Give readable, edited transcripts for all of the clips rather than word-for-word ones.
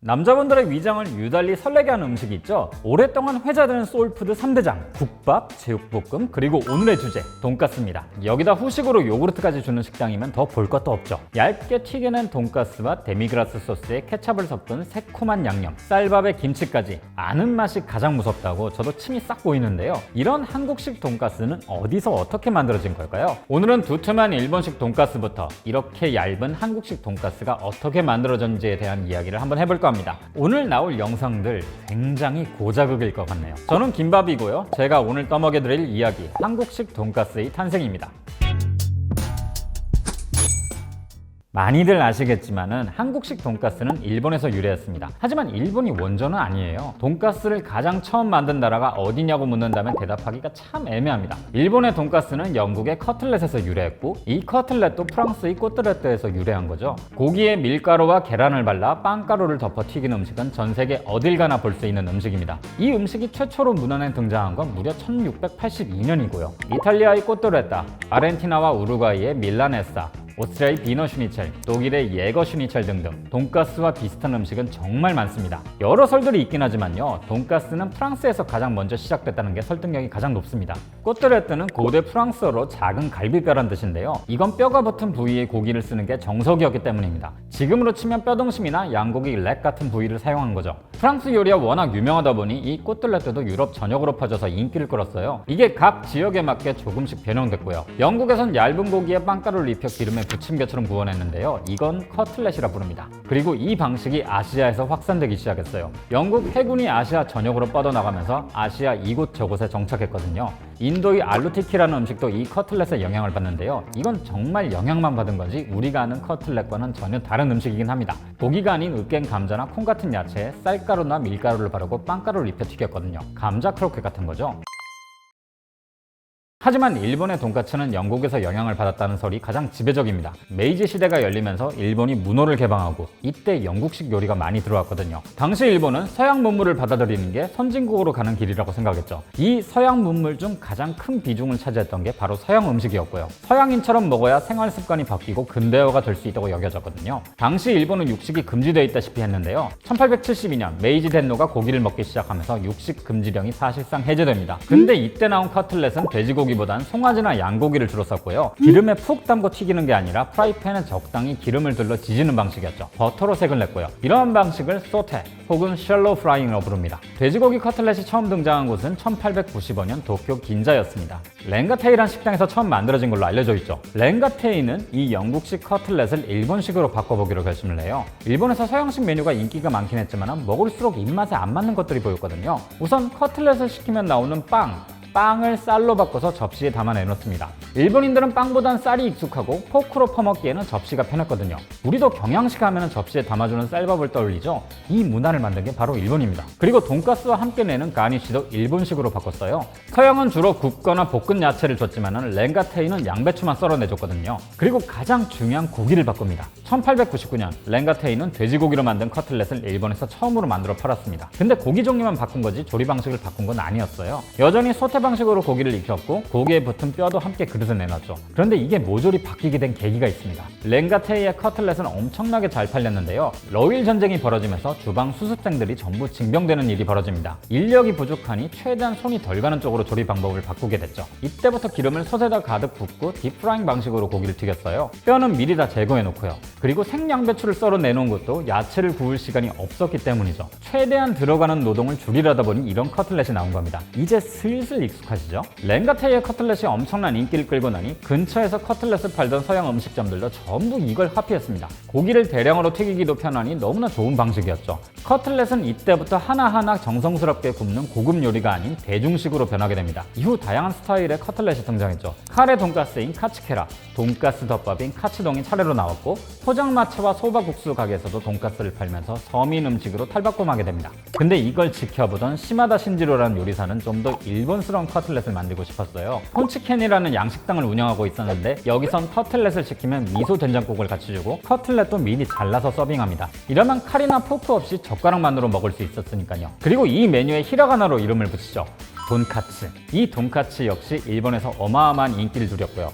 남자분들의 위장을 유달리 설레게 하는 음식이 있죠. 오랫동안 회자되는 소울푸드 3대장 국밥, 제육볶음, 그리고 오늘의 주제 돈가스입니다. 여기다 후식으로 요구르트까지 주는 식당이면 더 볼 것도 없죠. 얇게 튀겨낸 돈가스와 데미그라스 소스에 케찹을 섞은 새콤한 양념, 쌀밥에 김치까지 아는 맛이 가장 무섭다고 저도 침이 싹 고이는데요. 이런 한국식 돈가스는 어디서 어떻게 만들어진 걸까요? 오늘은 두툼한 일본식 돈가스부터 이렇게 얇은 한국식 돈가스가 어떻게 만들어졌는지에 대한 이야기를 한번 해볼까 합니다. 오늘 나올 영상들 굉장히 고자극일 것 같네요. 저는 김밥이고요. 제가 오늘 떠먹여드릴 이야기 한국식 돈가스의 탄생입니다. 많이들 아시겠지만은 한국식 돈가스는 일본에서 유래했습니다. 하지만 일본이 원조는 아니에요. 돈가스를 가장 처음 만든 나라가 어디냐고 묻는다면 대답하기가 참 애매합니다. 일본의 돈가스는 영국의 커틀렛에서 유래했고 이 커틀렛도 프랑스의 꼬뜨레트에서 유래한 거죠. 고기에 밀가루와 계란을 발라 빵가루를 덮어 튀긴 음식은 전 세계 어딜 가나 볼 수 있는 음식입니다. 이 음식이 최초로 문헌에 등장한 건 무려 1682년이고요. 이탈리아의 꼬뜨레타, 아르헨티나와 우루과이의 밀라네사, 오스트리아의 비너 슈니첼, 독일의 예거 슈니첼 등등 돈가스와 비슷한 음식은 정말 많습니다. 여러 설들이 있긴 하지만요, 돈가스는 프랑스에서 가장 먼저 시작됐다는 게 설득력이 가장 높습니다. 꼬뜨레트는 고대 프랑스어로 작은 갈비뼈란 뜻인데요, 이건 뼈가 붙은 부위에 고기를 쓰는 게 정석이었기 때문입니다. 지금으로 치면 뼈등심이나 양고기 렉 같은 부위를 사용한 거죠. 프랑스 요리가 워낙 유명하다 보니 이 꼬틀레트도 유럽 전역으로 퍼져서 인기를 끌었어요. 이게 각 지역에 맞게 조금씩 변형됐고요. 영국에선 얇은 고기에 빵가루를 입혀 기름에 부침개처럼 구워냈는데요, 이건 커틀렛이라 부릅니다. 그리고 이 방식이 아시아에서 확산되기 시작했어요. 영국 해군이 아시아 전역으로 뻗어나가면서 아시아 이곳저곳에 정착했거든요. 인도의 알루티키라는 음식도 이 커틀렛의 영향을 받는데요, 이건 정말 영향만 받은 거지 우리가 아는 커틀렛과는 전혀 다른 음식이긴 합니다. 고기가 아닌 으깬 감자나 콩 같은 야채에 쌀가루나 밀가루를 바르고 빵가루를 입혀 튀겼거든요. 감자 크로켓 같은 거죠. 하지만 일본의 돈까츠는 영국에서 영향을 받았다는 설이 가장 지배적입니다. 메이지 시대가 열리면서 일본이 문호를 개방하고 이때 영국식 요리가 많이 들어왔거든요. 당시 일본은 서양 문물을 받아들이는 게 선진국으로 가는 길이라고 생각했죠. 이 서양 문물 중 가장 큰 비중을 차지했던 게 바로 서양 음식이었고요. 서양인처럼 먹어야 생활 습관이 바뀌고 근대화가 될 수 있다고 여겨졌거든요. 당시 일본은 육식이 금지되어 있다시피 했는데요, 1872년 메이지 텐노가 고기를 먹기 시작하면서 육식 금지령이 사실상 해제됩니다. 근데 이때 나온 커틀렛은 돼지고기 보단 송아지나 양고기를 주로 썼고요. 기름에 푹 담고 튀기는 게 아니라 프라이팬에 적당히 기름을 둘러 지지는 방식이었죠. 버터로 색을 냈고요. 이러한 방식을 소테 혹은 셜로 프라잉으로 부릅니다. 돼지고기 커틀렛이 처음 등장한 곳은 1895년 도쿄 긴자였습니다. 렌가테이란 식당에서 처음 만들어진 걸로 알려져 있죠. 렌가테이는 이 영국식 커틀렛을 일본식으로 바꿔보기로 결심을 해요. 일본에서 서양식 메뉴가 인기가 많긴 했지만 먹을수록 입맛에 안 맞는 것들이 보였거든요. 우선 커틀렛을 시키면 나오는 빵을 쌀로 바꿔서 접시에 담아 내놓습니다. 일본인들은 빵보단 쌀이 익숙하고 포크로 퍼먹기에는 접시가 편했거든요. 우리도 경양식 하면 접시에 담아주는 쌀밥을 떠올리죠. 이 문화를 만든 게 바로 일본입니다. 그리고 돈가스와 함께 내는 가니쉬도 일본식으로 바꿨어요. 서양은 주로 굽거나 볶은 야채를 줬지만 렌가테이는 양배추만 썰어 내줬거든요. 그리고 가장 중요한 고기를 바꿉니다. 1899년 렌가테이는 돼지고기로 만든 커틀렛을 일본에서 처음으로 만들어 팔았습니다. 근데 고기 종류만 바꾼 거지 조리 방식을 바꾼 건 아니었어요. 여전히 소테 방식으로 고기를 익혔고 고기에 붙은 뼈도 함께 그릇에 내놨죠. 그런데 이게 모조리 바뀌게 된 계기가 있습니다. 렌가테이의 커틀렛은 엄청나게 잘 팔렸는데요, 러일 전쟁이 벌어지면서 주방 수습생들이 전부 징병되는 일이 벌어집니다. 인력이 부족하니 최대한 손이 덜 가는 쪽으로 조리 방법을 바꾸게 됐죠. 이때부터 기름을 솥에다 가득 붓고 딥프라잉 방식으로 고기를 튀겼어요. 뼈는 미리 다 제거해 놓고요. 그리고 생양배추를 썰어 내놓은 것도 야채를 구울 시간이 없었기 때문이죠. 최대한 들어가는 노동을 줄이려다 보니 이런 커틀렛이 나온 겁니다. 이제 슬슬 익숙하시죠? 렌가테이의 커틀렛이 엄청난 인기를 끌고 나니 근처에서 커틀렛을 팔던 서양 음식점들도 전부 이걸 카피했습니다. 고기를 대량으로 튀기기도 편하니 너무나 좋은 방식이었죠. 커틀렛은 이때부터 하나하나 정성스럽게 굽는 고급 요리가 아닌 대중식으로 변하게 됩니다. 이후 다양한 스타일의 커틀렛이 등장했죠. 카레 돈가스인 카츠케라, 돈가스 덮밥인 카츠동이 차례로 나왔고 포장마차와 소바국수 가게에서도 돈가스를 팔면서 서민 음식으로 탈바꿈하게 됩니다. 근데 이걸 지켜보던 시마다 신지로라는 요리사는 좀 더 일본스러운 커틀렛을 만들고 싶었어요. 콘치켄이라는 양식당을 운영하고 있었는데 여기선 커틀렛을 시키면 미소 된장국을 같이 주고 커틀렛도 미리 잘라서 서빙합니다. 이러면 칼이나 포크 없이 젓가락만으로 먹을 수 있었으니까요. 그리고 이 메뉴에 히라가나로 이름을 붙이죠. 돈카츠. 이 돈카츠 역시 일본에서 어마어마한 인기를 누렸고요.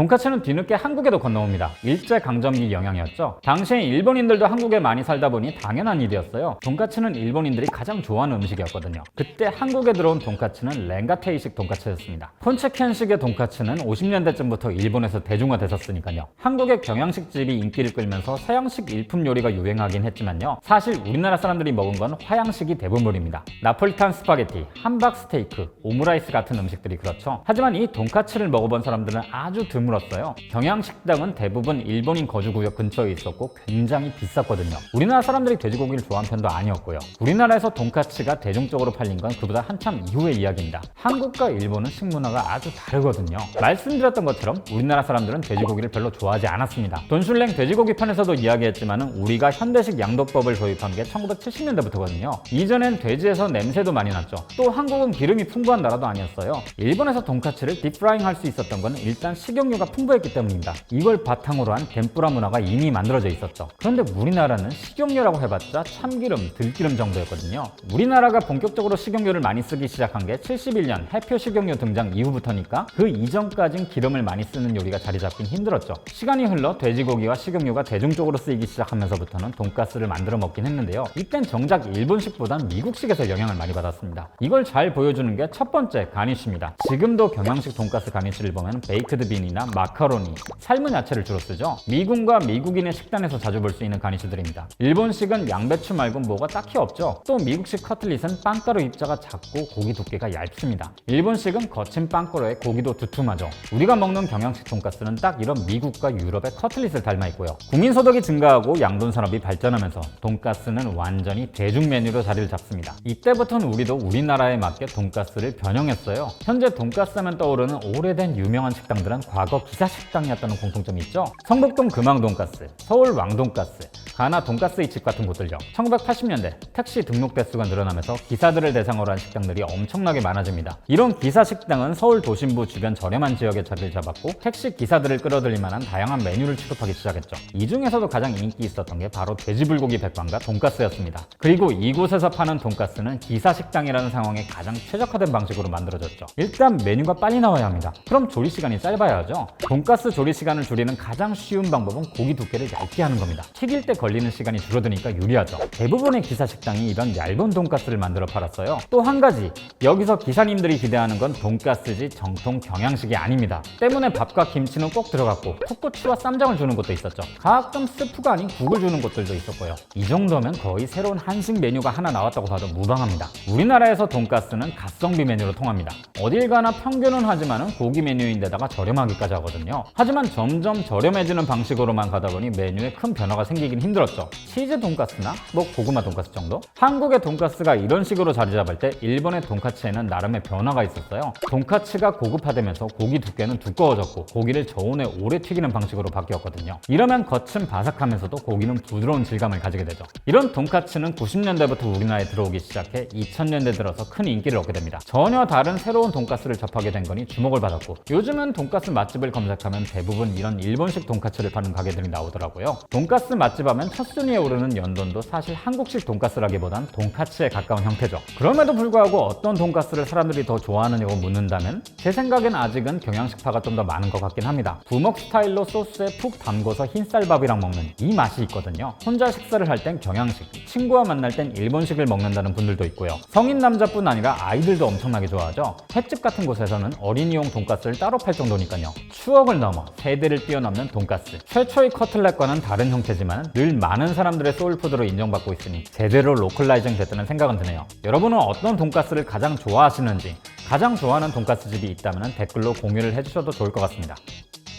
돈까츠는 뒤늦게 한국에도 건너옵니다. 일제강점기 영향이었죠. 당시에 일본인들도 한국에 많이 살다 보니 당연한 일이었어요. 돈까츠는 일본인들이 가장 좋아하는 음식이었거든요. 그때 한국에 들어온 돈까츠는 렌가테이식 돈까츠였습니다. 폰체켄식의 돈까츠는 50년대쯤부터 일본에서 대중화됐었으니까요. 한국의 경양식집이 인기를 끌면서 서양식 일품 요리가 유행하긴 했지만요. 사실 우리나라 사람들이 먹은 건 화양식이 대부분입니다. 나폴리탄 스파게티, 함박 스테이크, 오므라이스 같은 음식들이 그렇죠. 하지만 이 돈까츠를 먹어본 사람들은 아주 드물었어요. 경양식당은 대부분 일본인 거주구역 근처에 있었고 굉장히 비쌌거든요. 우리나라 사람들이 돼지고기를 좋아하는 편도 아니었고요. 우리나라에서 돈까츠가 대중적으로 팔린 건 그보다 한참 이후의 이야기입니다. 한국과 일본은 식문화가 아주 다르거든요. 말씀드렸던 것처럼 우리나라 사람들은 돼지고기를 별로 좋아하지 않았습니다. 돈슐랭 돼지고기 편에서도 이야기했지만 우리가 현대식 양도법을 도입한 게 1970년대부터거든요. 이전엔 돼지에서 냄새도 많이 났죠. 또 한국은 기름이 풍부한 나라도 아니었어요. 일본에서 돈까츠를 딥프라잉 할 수 있었던 건 일단 식용유가 풍부했기 때문입니다. 이걸 바탕으로 한 덴뿌라 문화가 이미 만들어져 있었죠. 그런데 우리나라는 식용유라고 해봤자 참기름, 들기름 정도였거든요. 우리나라가 본격적으로 식용유를 많이 쓰기 시작한 게 71년 해표 식용유 등장 이후부터니까 그 이전까진 기름을 많이 쓰는 요리가 자리 잡긴 힘들었죠. 시간이 흘러 돼지고기와 식용유가 대중적으로 쓰이기 시작하면서부터는 돈가스를 만들어 먹긴 했는데요. 이땐 정작 일본식보단 미국식에서 영향을 많이 받았습니다. 이걸 잘 보여주는 게 첫 번째 가니쉬입니다. 지금도 경양식 돈가스 가니쉬를 보면 베이크드 빈이나 마카로니, 삶은 야채를 주로 쓰죠. 미군과 미국인의 식단에서 자주 볼 수 있는 가니쉬들입니다. 일본식은 양배추 말고 뭐가 딱히 없죠. 또 미국식 커틀릿은 빵가루 입자가 작고 고기 두께가 얇습니다. 일본식은 거친 빵가루에 고기도 두툼하죠. 우리가 먹는 경양식 돈가스는 딱 이런 미국과 유럽의 커틀릿을 닮아 있고요. 국민소득이 증가하고 양돈 산업이 발전하면서 돈가스는 완전히 대중 메뉴로 자리를 잡습니다. 이때부터는 우리도 우리나라에 맞게 돈가스를 변형했어요. 현재 돈가스 하면 떠오르는 오래된 유명한 식당들은 과거 기사식당이었다는 공통점이 있죠. 성북동 금왕 돈가스, 서울 왕 돈가스, 가나 돈가스의 집 같은 곳들요. 1980년대 택시 등록 대수가 늘어나면서 기사들을 대상으로 한 식당들이 엄청나게 많아집니다. 이런 기사 식당은 서울 도심부 주변 저렴한 지역에 자리를 잡았고 택시 기사들을 끌어들일 만한 다양한 메뉴를 취급하기 시작했죠. 이 중에서도 가장 인기 있었던 게 바로 돼지불고기 백반과 돈가스였습니다. 그리고 이곳에서 파는 돈가스는 기사 식당이라는 상황에 가장 최적화된 방식으로 만들어졌죠. 일단 메뉴가 빨리 나와야 합니다. 그럼 조리 시간이 짧아야 하죠. 돈가스 조리 시간을 줄이는 가장 쉬운 방법은 고기 두께를 얇게 하는 겁니다. 튀길 때 걸리는 시간이 줄어드니까 유리하죠. 대부분의 기사 식당이 이런 얇은 돈가스를 만들어 팔았어요. 또 한 가지, 여기서 기사님들이 기대하는 건 돈가스지 정통 경양식이 아닙니다. 때문에 밥과 김치는 꼭 들어갔고 풋고추와 쌈장을 주는 곳도 있었죠. 가끔 스프가 아닌 국을 주는 곳들도 있었고요. 이 정도면 거의 새로운 한식 메뉴가 하나 나왔다고 봐도 무방합니다. 우리나라에서 돈가스는 가성비 메뉴로 통합니다. 어딜 가나 평균은 하지만 고기 메뉴인데다가 저렴하기까지 하거든요. 하지만 점점 저렴해지는 방식으로만 가다 보니 메뉴에 큰 변화가 생기긴 힘들었죠. 치즈 돈가스나 고구마 돈가스 정도? 한국의 돈가스가 이런 식으로 자리 잡을 때 일본의 돈카츠에는 나름의 변화가 있었어요. 돈카츠가 고급화되면서 고기 두께는 두꺼워졌고 고기를 저온에 오래 튀기는 방식으로 바뀌었거든요. 이러면 겉은 바삭하면서도 고기는 부드러운 질감을 가지게 되죠. 이런 돈카츠는 90년대부터 우리나라에 들어오기 시작해 2000년대 들어서 큰 인기를 얻게 됩니다. 전혀 다른 새로운 돈가스를 접하게 된 거니 주목을 받았고 요즘은 돈가스 맛집을 검색하면 대부분 이런 일본식 돈카츠를 파는 가게들이 나오더라고요. 돈가스 맛집 하면 첫순위에 오르는 연돈도 사실 한국식 돈가스라기보단 돈카츠에 가까운 형태죠. 그럼에도 불구하고 어떤 돈가스를 사람들이 더 좋아하느냐고 묻는다면 제 생각엔 아직은 경양식파가 좀 더 많은 것 같긴 합니다. 부먹 스타일로 소스에 푹 담궈서 흰쌀밥이랑 먹는 이 맛이 있거든요. 혼자 식사를 할 땐 경양식, 친구와 만날 땐 일본식을 먹는다는 분들도 있고요. 성인 남자뿐 아니라 아이들도 엄청나게 좋아하죠. 횟집 같은 곳에서는 어린이용 돈가스를 따로 팔 정도니까요. 추억을 넘어 세대를 뛰어넘는 돈가스. 최초의 커틀렛과는 다른 형태지만 늘 많은 사람들의 소울푸드로 인정받고 있으니 제대로 로컬라이징 됐다는 생각은 드네요. 여러분은 어떤 돈가스를 가장 좋아하시는지, 가장 좋아하는 돈가스 집이 있다면 댓글로 공유를 해주셔도 좋을 것 같습니다.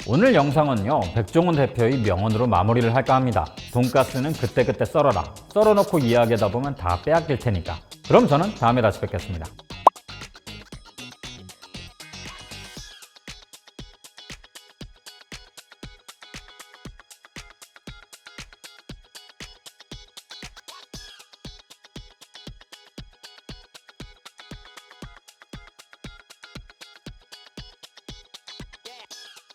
오늘 영상은요, 백종원 대표의 명언으로 마무리를 할까 합니다. 돈가스는 그때그때 썰어라. 썰어놓고 이야기하다 보면 다 빼앗길 테니까. 그럼 저는 다음에 다시 뵙겠습니다.